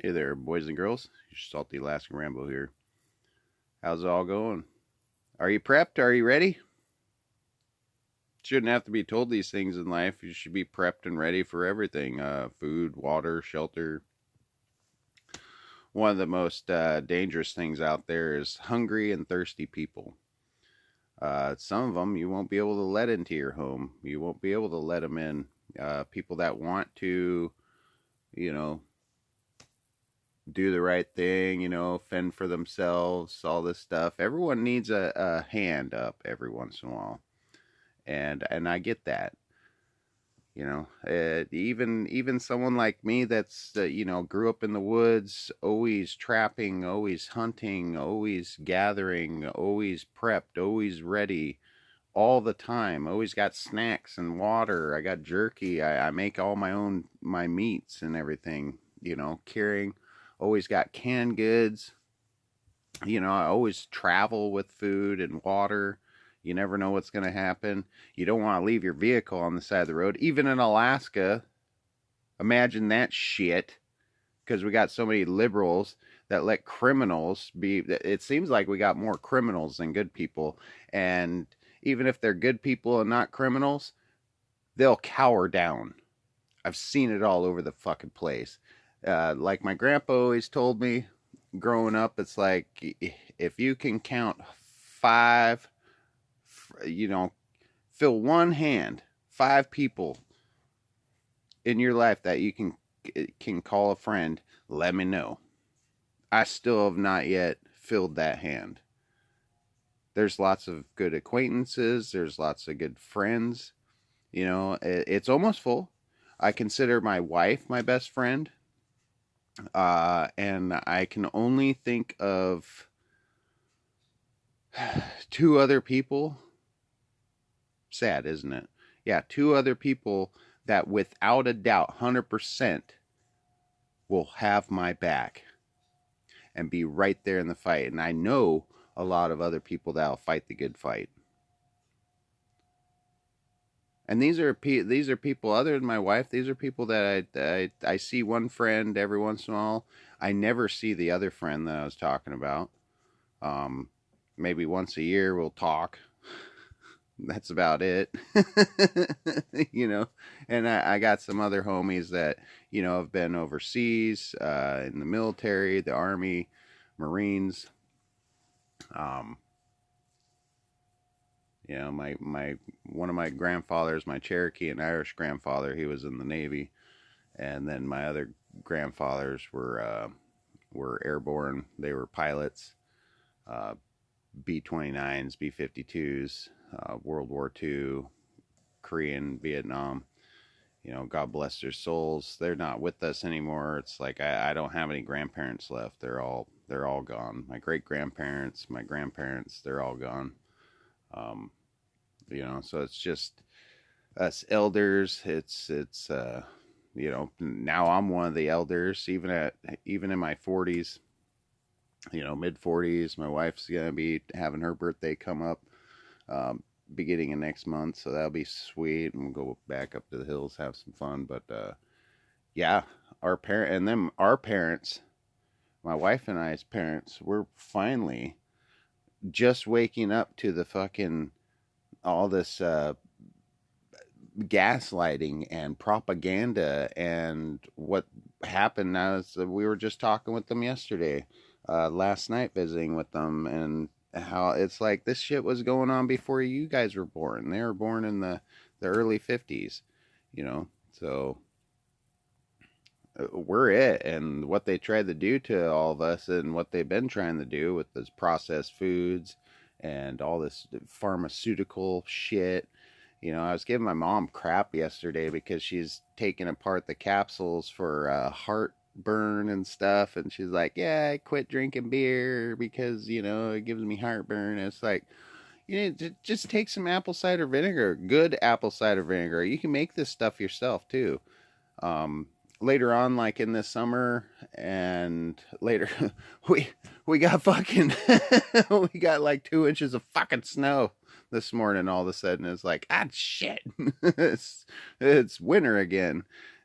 Hey there, boys and girls. Your salty Alaskan Rambo here. How's it all going? Are you prepped? Are you ready? Shouldn't have to be told these things in life. You should be prepped and ready for everything. Food, water, shelter. One of the most dangerous things out there is hungry and thirsty people. Some of them you won't be able to let into your home. You won't be able to let them in. People that want to, you know, do the right thing, fend for themselves, all this stuff. Everyone needs a hand up every once in a while, and I get that. Even someone like me that's grew up in the woods, always trapping, always hunting, always gathering, always prepped, always ready, all the time. Always got snacks and water. I got jerky. I make all my meats and everything. Carrying. Always got canned goods. I always travel with food and water. You never know what's going to happen. You don't want to leave your vehicle on the side of the road. Even in Alaska, imagine that shit. Because we got so many liberals that let criminals be. It seems like we got more criminals than good people. And even if they're good people and not criminals, they'll cower down. I've seen it all over the fucking place. Like my grandpa always told me growing up, it's like if you can count five, fill one hand, five people in your life that you can call a friend, let me know. I still have not yet filled that hand. There's lots of good acquaintances. There's lots of good friends. It's almost full. I consider my wife my best friend. And I can only think of two other people. Sad, isn't it? Yeah, two other people that without a doubt, 100% will have my back and be right there in the fight. And I know a lot of other people that will fight the good fight. And these are people other than my wife. These are people that I see one friend every once in a while. I never see the other friend that I was talking about. Maybe once a year we'll talk. That's about it. And I got some other homies that, have been overseas, in the military, the Army, Marines. My one of my grandfathers, my Cherokee and Irish grandfather, he was in the Navy, and then my other grandfathers were airborne. They were pilots, B-29s, B-52s, World War II, Korean, Vietnam. God bless their souls. They're not with us anymore. It's like I don't have any grandparents left. They're all gone. My great grandparents, my grandparents, they're all gone. So it's just us elders. It's now I'm one of the elders, even in my 40s, mid 40s. My wife's gonna be having her birthday come up, beginning of next month, so that'll be sweet, and we'll go back up to the hills, have some fun. But yeah, our parents, my wife and I's parents, we're finally just waking up to the fucking all this gaslighting and propaganda. And what happened now is we were just talking with them yesterday, last night, visiting with them, and how it's like this shit was going on before you guys were born. They were born in the early 50s, so we're it. And what they tried to do to all of us, and what they've been trying to do with this processed foods and all this pharmaceutical shit. I was giving my mom crap yesterday because she's taking apart the capsules for heartburn and stuff, and she's like, yeah, I quit drinking beer because it gives me heartburn. And it's like, just take some apple cider vinegar, good apple cider vinegar. You can make this stuff yourself too. Later on, like in this summer and later, we got fucking we got like 2 inches of fucking snow this morning. All of a sudden, it's like, shit, it's winter again.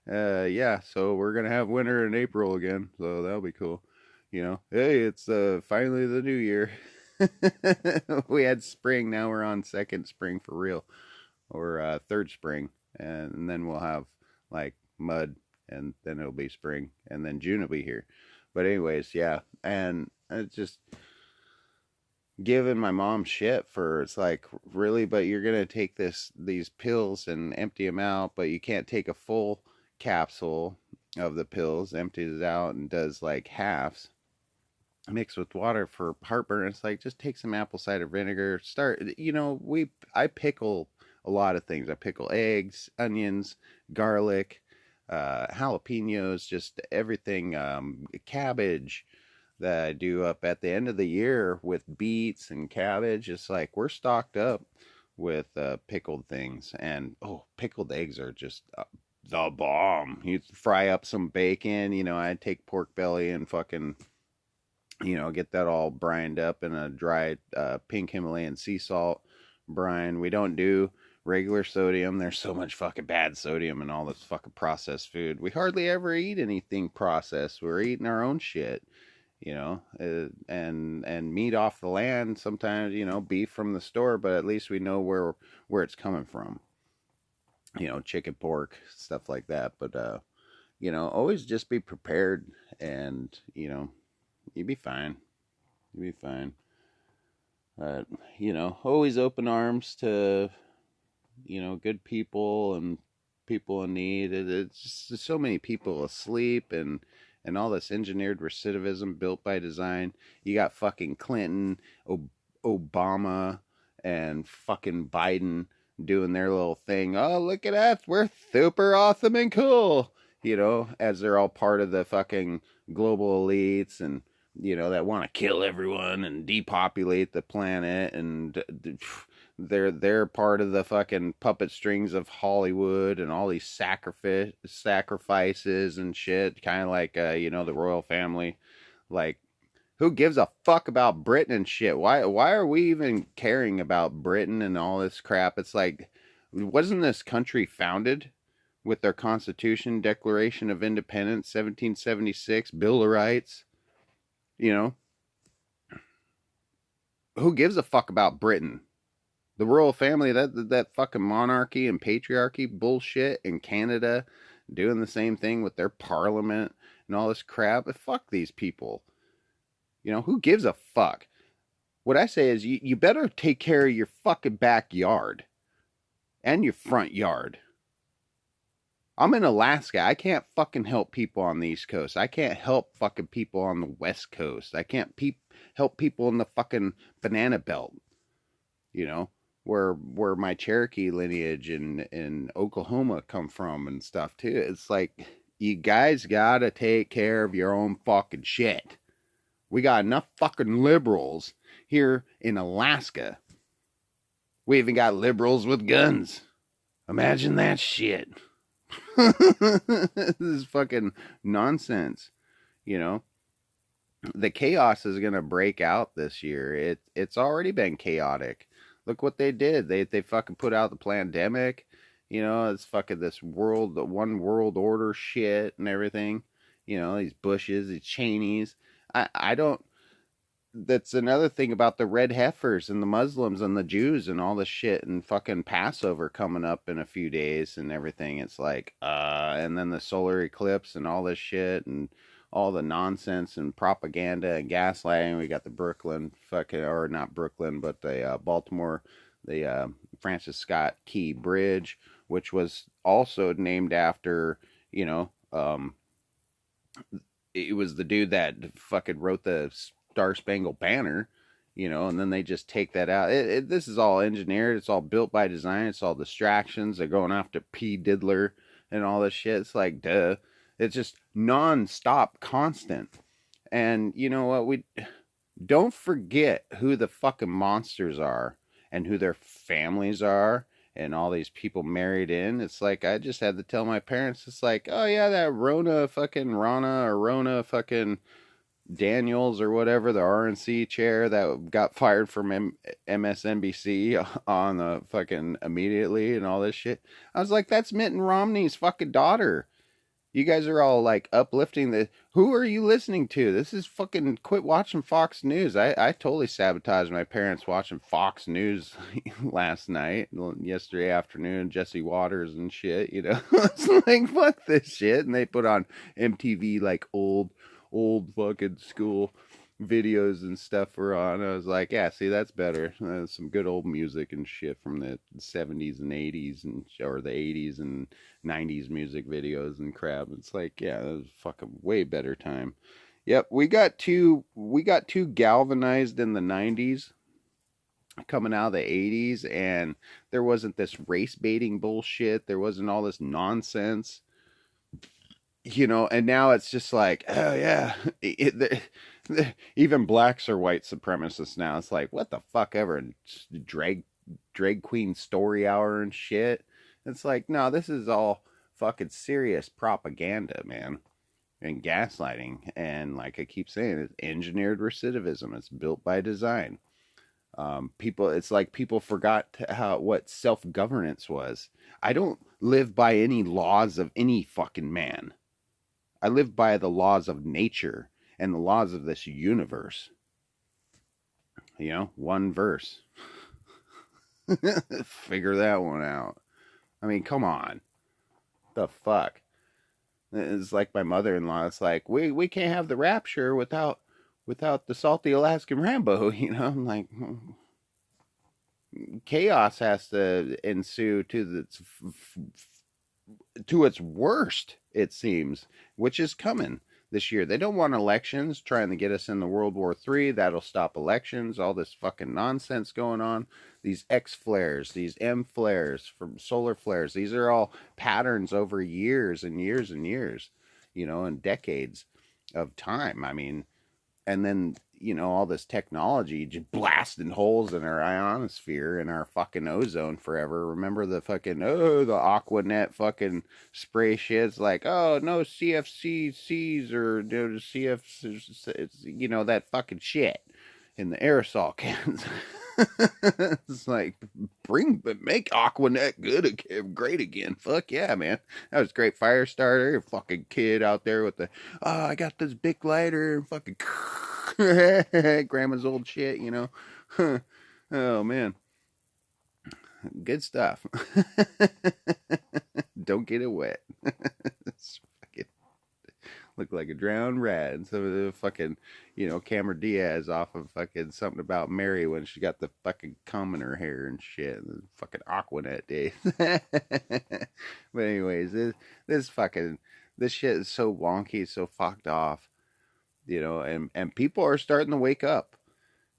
Yeah, so we're gonna have winter in April again, so that'll be cool. Hey, it's finally the new year. We had spring, now we're on second spring for real, or third spring, and then we'll have like mud, and then it'll be spring, and then June will be here. But anyways, yeah, and it's just giving my mom shit for, it's like, really, but you're gonna take these pills and empty them out, but you can't take a full capsule of the pills, empties it out and does like halves mixed with water for heartburn. It's like, just take some apple cider vinegar, start, I pickle a lot of things. I pickle eggs, onions, garlic, jalapenos, just everything, cabbage, that I do up at the end of the year with beets and cabbage. It's like we're stocked up with pickled things. And oh, pickled eggs are just the bomb. You fry up some bacon, I take pork belly and fucking, get that all brined up in a dry pink Himalayan sea salt brine. We don't do regular sodium. There's so much fucking bad sodium in all this fucking processed food. We hardly ever eat anything processed. We're eating our own shit, and meat off the land sometimes, beef from the store, but at least we know where it's coming from, chicken, pork, stuff like that. But always just be prepared, and you'd be fine. You'd be fine. But always open arms to good people and people in need. It's just so many people asleep, and all this engineered recidivism built by design. You got fucking Clinton, Obama, and fucking Biden doing their little thing. Oh, look at us. We're super awesome and cool. As they're all part of the fucking global elites, and, that want to kill everyone and depopulate the planet. And they're part of the fucking puppet strings of Hollywood and all these sacrifices and shit, kind of like the royal family. Like, who gives a fuck about Britain and shit? Why are we even caring about Britain and all this crap? It's like, wasn't this country founded with their Constitution, Declaration of Independence, 1776, Bill of Rights? Who gives a fuck about Britain? The royal family, that fucking monarchy and patriarchy bullshit in Canada, doing the same thing with their parliament and all this crap. But fuck these people. Who gives a fuck? What I say is, you better take care of your fucking backyard and your front yard. I'm in Alaska. I can't fucking help people on the East Coast. I can't help fucking people on the West Coast. I can't help people in the fucking banana belt. Where my Cherokee lineage in Oklahoma come from and stuff too. It's like, you guys gotta take care of your own fucking shit. We got enough fucking liberals here in Alaska. We even got liberals with guns. Imagine that shit. This is fucking nonsense. The chaos is gonna break out this year. It's already been chaotic. Look what they did. They fucking put out the pandemic. It's fucking this one world order shit and everything. These Bushes, these Cheneys. I don't. That's another thing about the red heifers and the Muslims and the Jews and all this shit, and fucking Passover coming up in a few days and everything. It's like, and then the solar eclipse and all this shit, and all the nonsense and propaganda and gaslighting. We got the Brooklyn fucking, or not Brooklyn, but the Baltimore, the Francis Scott Key Bridge, which was also named after, it was the dude that fucking wrote the Star Spangled Banner, and then they just take that out. This is all engineered. It's all built by design. It's all distractions. They're going after P. Diddler and all this shit. It's like, duh. It's just non-stop, constant. And you know what? We don't forget who the fucking monsters are and who their families are and all these people married in. It's like, I just had to tell my parents, it's like, oh yeah, that Rona fucking Daniels or whatever, the RNC chair that got fired from MSNBC on the fucking immediately and all this shit. I was like, that's Mitt Romney's fucking daughter. You guys are all like uplifting the. Who are you listening to? This is fucking. Quit watching Fox News. I totally sabotaged my parents watching Fox News last night, yesterday afternoon. Jesse Waters and shit. You know, it's like fuck this shit, and they put on MTV like old fucking school videos and stuff were on. I was like, yeah, see, that's better. Some good old music and shit from the 70s and 80s and or the 80s and 90s music videos and crap. It's like, yeah, that was fucking way better time. Yep, we got too galvanized in the 90s coming out of the 80s, and there wasn't this race baiting bullshit. There wasn't all this nonsense, and now it's just like, oh yeah, even blacks are white supremacists now. It's like, what the fuck ever. Drag queen story hour and shit. It's like, no, this is all fucking serious propaganda, man, and gaslighting. And like I keep saying, it's engineered recidivism. It's built by design. It's like people forgot what self-governance was. I don't live by any laws of any fucking man. I live by the laws of nature and the laws of this universe. One verse. Figure that one out. I mean, come on. The fuck? It's like my mother-in-law. It's like, we can't have the rapture without the salty Alaskan Rambo. I'm like, chaos has to ensue to its worst, it seems, which is coming this year. They don't want elections, trying to get us into World War III. That'll stop elections. All this fucking nonsense going on. These X flares, these M flares, from solar flares. These are all patterns over years and years and years, and decades of time. I mean, and then all this technology just blasting holes in our ionosphere and our fucking ozone forever. Remember the fucking the Aquanet fucking spray shits, like, oh no CFCs or CF, that fucking shit in the aerosol cans. It's like, make Aquanet great again. Fuck yeah, man. That was a great fire starter. A fucking kid out there with the, oh, I got this big lighter and fucking grandma's old shit, Oh man, good stuff. Don't get it wet. It's fucking look like a drowned rat. Some of the fucking, Cameron Diaz off of fucking Something About Mary when she got the fucking cum in her hair and shit. The fucking Aquanet days. But anyways, this shit is so wonky, so fucked off, and people are starting to wake up.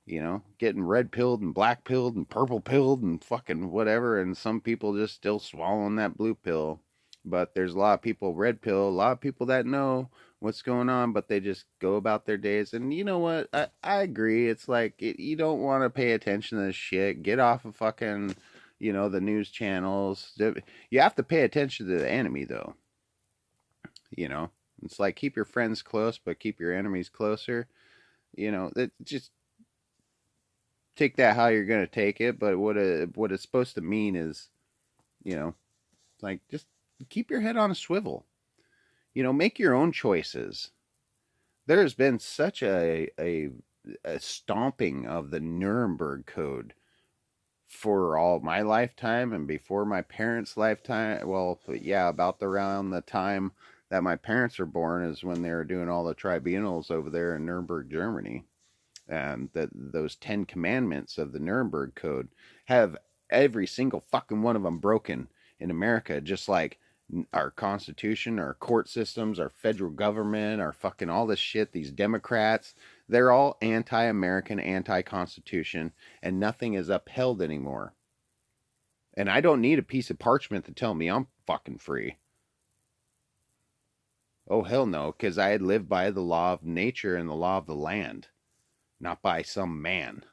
Getting red pilled and black pilled and purple pilled and fucking whatever. And some people just still swallowing that blue pill. But there's a lot of people red pill, a lot of people that know what's going on, but they just go about their days. And you know what? I agree. It's like, you don't want to pay attention to this shit. Get off of fucking, the news channels. You have to pay attention to the enemy, though. It's like, keep your friends close, but keep your enemies closer. It just take that how you're gonna take it, but what it's supposed to mean is, like, just keep your head on a swivel. Make your own choices. There's been such a stomping of the Nuremberg Code for all my lifetime and before my parents' lifetime. Well, yeah, about around the time that my parents were born is when they were doing all the tribunals over there in Nuremberg, Germany. And those 10 commandments of the Nuremberg Code have every single fucking one of them broken in America, just like our Constitution, our court systems, our federal government, our fucking all this shit. These Democrats, they're all anti-American, anti-Constitution, and nothing is upheld anymore. And I don't need a piece of parchment to tell me I'm fucking free. Oh, hell no, because I had lived by the law of nature and the law of the land. Not by some man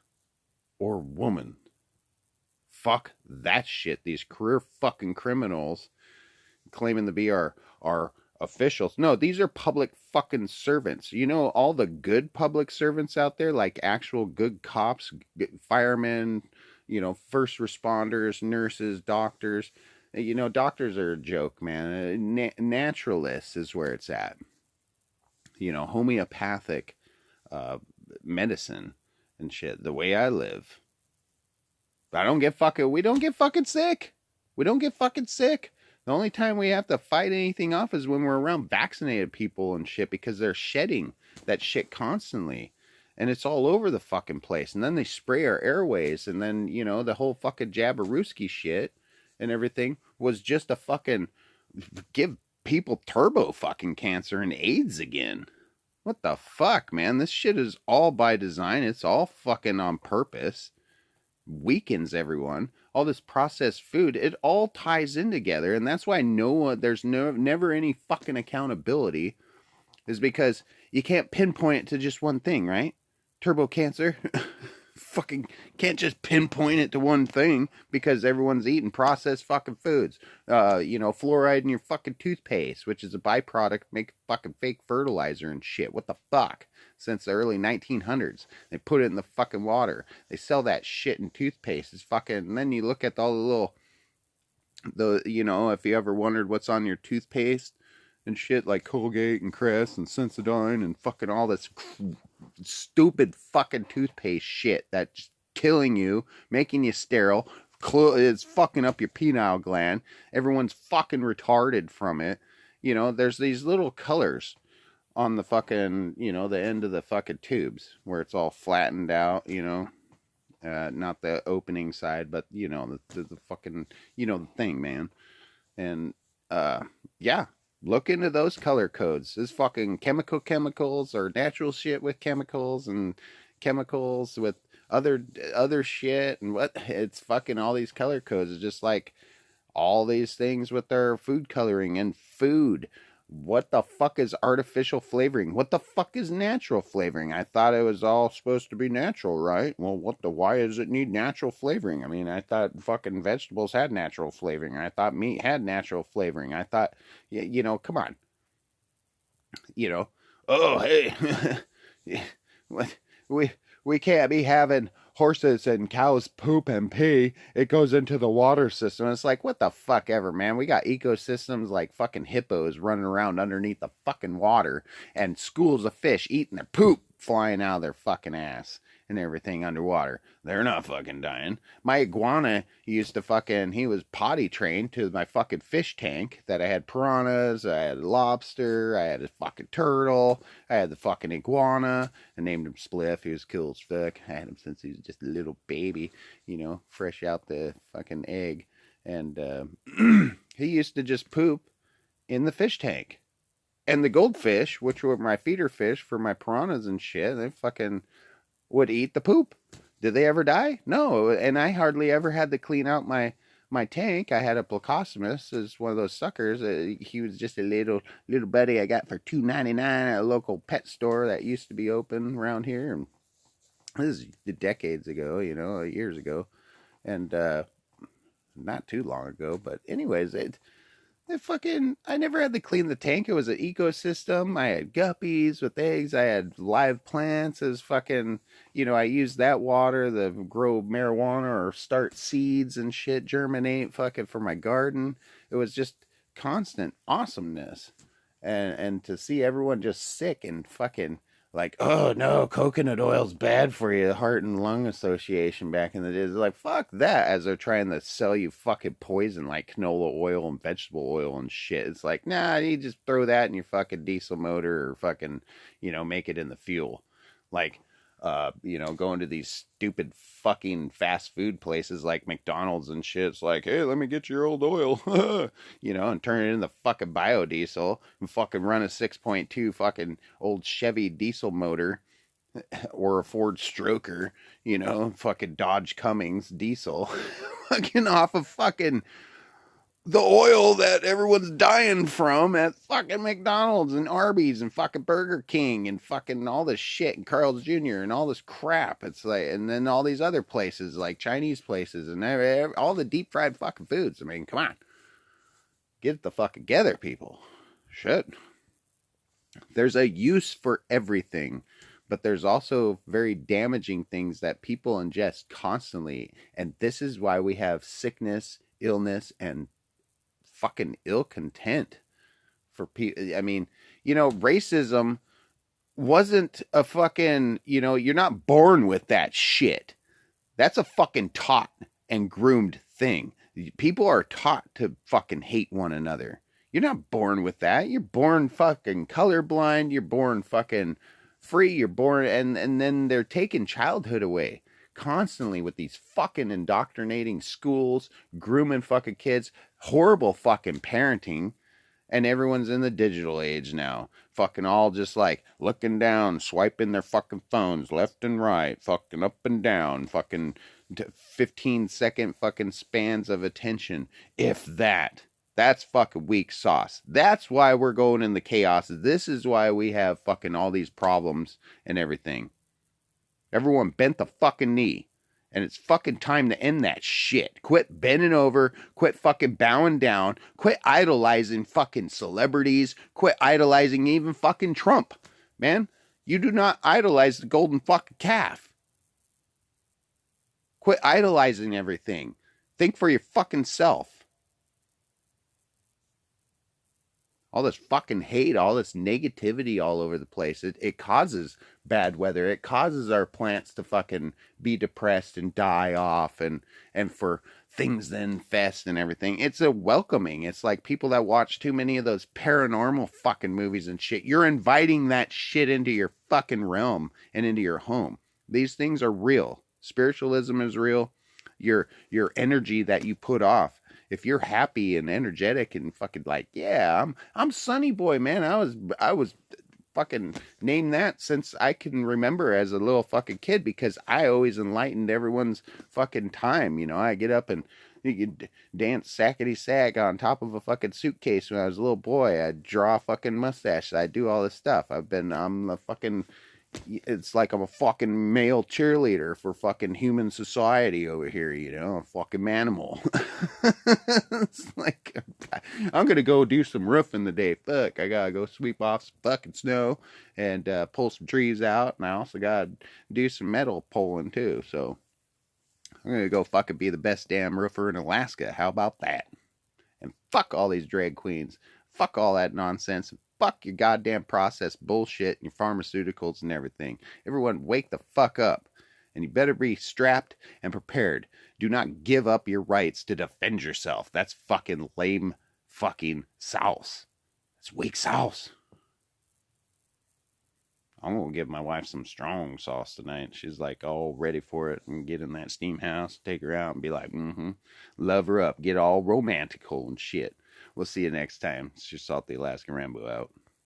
or woman. Fuck that shit. These career fucking criminals claiming to be our officials. No, these are public fucking servants. All the good public servants out there, like actual good cops, firemen, first responders, nurses, doctors. You know, doctors are a joke, man. Naturalists is where it's at. You know, homeopathic uh, medicine and shit. The way I live, I don't get fucking. We don't get fucking sick. We don't get fucking sick. The only time we have to fight anything off is when we're around vaccinated people and shit because they're shedding that shit constantly. And it's all over the fucking place. And then they spray our airways. And then, you know, the whole fucking Jabberooski shit and everything was just a fucking give people turbo fucking cancer and AIDS again. What the fuck, man? This shit is all by design. It's all fucking on purpose. Weakens everyone. All this processed food, it all ties in together. And that's why there's never any fucking accountability, is because you can't pinpoint it to just one thing, right? Turbo cancer. Fucking can't just pinpoint it to one thing because everyone's eating processed fucking foods. You know, fluoride in your fucking toothpaste, which is a byproduct, make fucking fake fertilizer and shit. What the fuck? Since the early 1900s, they put it in the fucking water. They sell that shit in toothpaste. It's fucking. And then you look at all you know, if you ever wondered what's on your toothpaste and shit, like Colgate and Crest and Sensodyne and fucking all this stupid fucking toothpaste shit that's killing you, making you sterile, it's fucking up your pineal gland. Everyone's fucking retarded from it. You know, there's these little colors on the fucking, you know, the end of the fucking tubes where it's all flattened out, you know. Not the opening side, but, you know, the fucking, you know, the thing, man. And, yeah. Look into those color codes. This fucking chemicals or natural shit with chemicals and chemicals with other shit and what it's fucking all these color codes. It's just like all these things with their food coloring and food. What the fuck is artificial flavoring? What the fuck is natural flavoring? I thought it was all supposed to be natural, right? Well, why does it need natural flavoring? I mean, I thought fucking vegetables had natural flavoring. I thought meat had natural flavoring. I thought, you know, come on. You know, oh, hey, we can't be having horses and cows poop and pee. It goes into the water system. It's like, what the fuck ever, man. We got ecosystems like fucking hippos running around underneath the fucking water and schools of fish eating their poop flying out of their fucking ass and everything underwater. They're not fucking dying. My iguana used to fucking, he was potty trained to my fucking fish tank that I had piranhas, I had lobster, I had a fucking turtle, I had the fucking iguana. I named him Spliff. He was cool as fuck. I had him since he was just a little baby, you know, fresh out the fucking egg. And he used to just poop in the fish tank. And the goldfish, which were my feeder fish for my piranhas and shit, they fucking would eat the poop. Did they ever die? No. And I hardly ever had to clean out my tank. I had a Plecostomus as one of those suckers. He was just a little buddy I got for $2.99 at a local pet store that used to be open around here. And this is decades ago, you know, years ago. And not too long ago. But anyways, I never had to clean the tank. It was an ecosystem. I had guppies with eggs. I had live plants as fucking, you know, I used that water to grow marijuana or start seeds and shit, germinate fucking for my garden. It was just constant awesomeness. And to see everyone just sick and fucking like, oh no, coconut oil's bad for you, Heart and Lung Association back in the days. Like, fuck that, as they're trying to sell you fucking poison like canola oil and vegetable oil and shit. It's like, nah, you just throw that in your fucking diesel motor or fucking, you know, make it in the fuel. Like, you know, going to these stupid fucking fast food places like McDonald's and shit. It's like, hey, let me get your old oil, you know, and turn it into fucking biodiesel and fucking run a 6.2 fucking old Chevy diesel motor or a Ford Stroker, you know, fucking Dodge Cummins diesel, fucking off of fucking the oil that everyone's dying from at fucking McDonald's and Arby's and fucking Burger King and fucking all this shit and Carl's Jr. and all this crap. It's like, and then all these other places like Chinese places and all the deep fried fucking foods. I mean, come on. Get it the fuck together, people. Shit. There's a use for everything, but there's also very damaging things that people ingest constantly. And this is why we have sickness, illness, and fucking ill content for people. I mean, racism wasn't a fucking, you're not born with that shit. That's a fucking taught and groomed thing. People are taught to fucking hate one another. You're not born with that. You're born fucking colorblind. You're born fucking free. You're born, and then they're taking childhood away constantly with these fucking indoctrinating schools, grooming fucking kids, horrible fucking parenting. And everyone's in the digital age now. Fucking all just like looking down, swiping their fucking phones left and right, fucking up and down, fucking 15-second fucking spans of attention. If that. That's fucking weak sauce. That's why we're going in the chaos. This is why we have fucking all these problems and everything. Everyone bent the fucking knee. And it's fucking time to end that shit. Quit bending over. Quit fucking bowing down. Quit idolizing fucking celebrities. Quit idolizing even fucking Trump. Man, you do not idolize the golden fucking calf. Quit idolizing everything. Think for your fucking self. All this fucking hate, all this negativity all over the place. It causes bad weather. It causes our plants to fucking be depressed and die off and for things to infest and everything. It's a welcoming. It's like people that watch too many of those paranormal fucking movies and shit. You're inviting that shit into your fucking realm and into your home. These things are real. Spiritualism is real. Your energy that you put off. If you're happy and energetic and fucking like, yeah, I'm Sunny Boy, man. I was fucking named that since I can remember as a little fucking kid because I always enlightened everyone's fucking time. I get up and you could dance sackety sack on top of a fucking suitcase when I was a little boy. I'd draw a fucking mustache. I'd do all this stuff. I'm the fucking, it's like I'm a fucking male cheerleader for fucking human society over here, a fucking manimal. It's like, I'm gonna go do some roofing today. Fuck, I gotta go sweep off some fucking snow and pull some trees out, and I also gotta do some metal pulling too. So I'm gonna go fucking be the best damn roofer in Alaska. How about that? And fuck all these drag queens. Fuck all that nonsense. Fuck your goddamn processed bullshit and your pharmaceuticals and everything. Everyone wake the fuck up. And you better be strapped and prepared. Do not give up your rights to defend yourself. That's fucking lame fucking sauce. That's weak sauce. I'm going to give my wife some strong sauce tonight. She's like all ready for it and get in that steam house, take her out and be like, love her up, get all romantical and shit. We'll see you next time. It's your Salty Alaskan Rambo out.